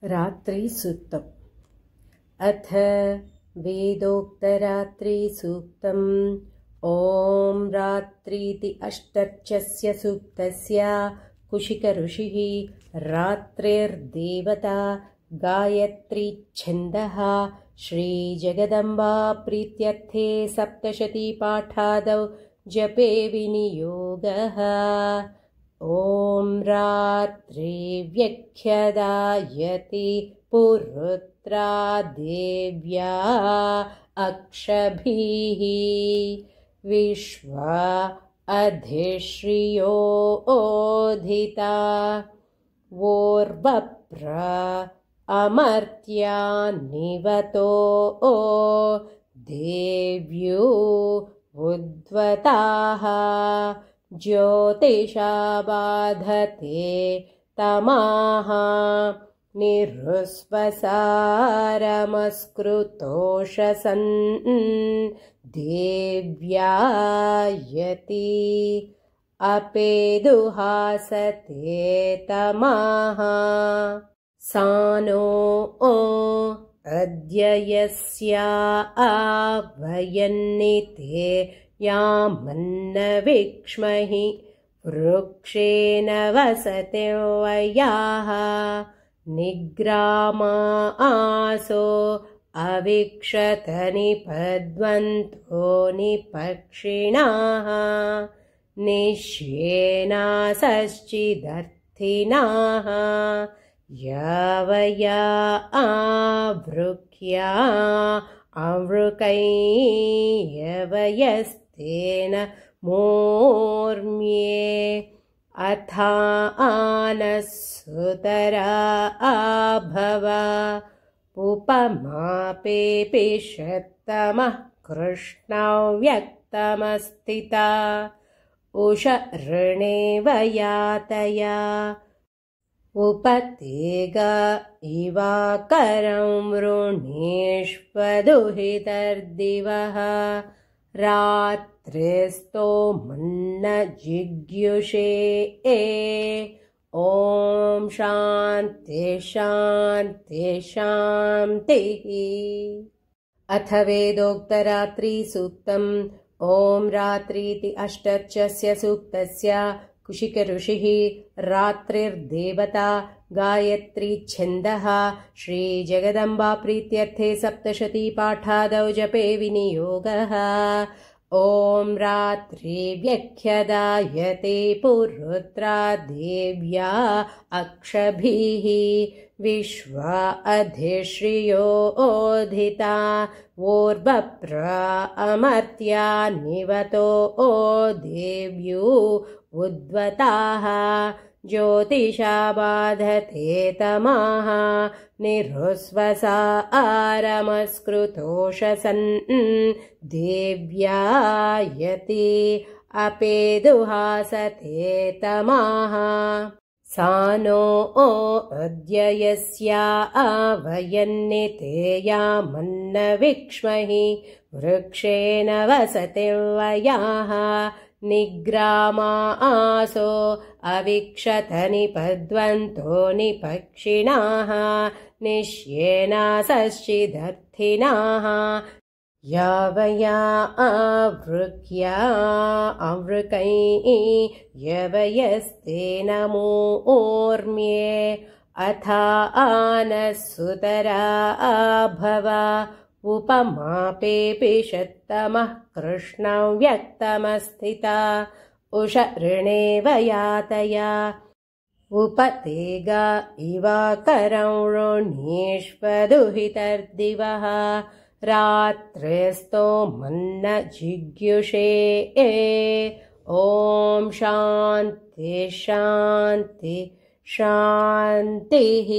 रात्रिसूक्तम्। अथ वेदोक्तरात्रिसूक्तम्। ॐ रात्रीति अष्टर्चस्य सूक्तस्य कुशिकऋषिः रात्रिर्देवता गायत्री छन्दः श्रीजगदम्बा प्रीत्यर्थे सप्तशतीपाठादौ जपे विनियोगः। ॐ रात्रि व्यख्यदायति पुरुत्रा देव्या अक्षभिः विश्वा अधिश्रियो ओधिता वोर्वप्र अमर्त्या निवतो देव्यो उद्वताः ज्योतिषा बाधते तमाः निरुस्वसारमस्कृतोषसन् देव्यायति अपेदुहासते तमाः सानो अद्य यस्या आवयन्निते यामन्नविक्ष्महि वृक्षेण वसते वयाः निग्रामा आसो अविक्षत निपद्वन्तो निपक्षिणाः निश्येनासश्चिदर्थिनाः यवया आवृक्या अवृकैयवयस्तेन मूर्म्ये अथा आनस्सुतरा आभव उपमापेपिषत्तमः कृष्णव्यक्तमस्थिता उषऋणेव यातया उपतेग इवाकरं वृणीष्वदुहितर्दिवः रात्रिस्तोमन्न जिग्युषे ॐ शान्ति शान्ति शान्तिः। अथ वेदोक्तरात्रिसूक्तम्। ॐ रात्रीति अष्टर्चस्य सूक्तस्य कुशिकऋषिः रात्रिर्देवता गायत्री छन्दः श्रीजगदम्बा प्रीत्यर्थे सप्तशतीपाठादौ जपे विनियोगः। ॐ रात्रि व्यख्यदायते पुरुत्रा देव्या अक्षभिः विश्वा अधिश्रियो ओधिता वोर्वप्र अमर्त्या निवतो देव्यो उद्वताः ज्योतिषा बाधते तमाः निरुस्वसारमस्कृतोषसन् देव्यायति अपेदुहासते तमाः सानो अद्य यस्या आवयन्निते यामन्नविक्ष्महि वृक्षेण वसते वयाः निग्रामा आसो अविक्षत निपद्वन्तो निपक्षिणाः निश्येनासश्चिदर्थिनाः यवया आवृक्या अवृकैयवयस्तेन मूर्म्ये अथा आनस्सुतरा आभव उपमापेपिषत्तमः कृष्णव्यक्तमस्थिता उषऋणेव यातया उपतेग इवाकरं वृणीष्वदुहितर्दिवः रात्रिस्तोमन्न जिग्युषे ॐ शान्ति शान्ति शान्तिः।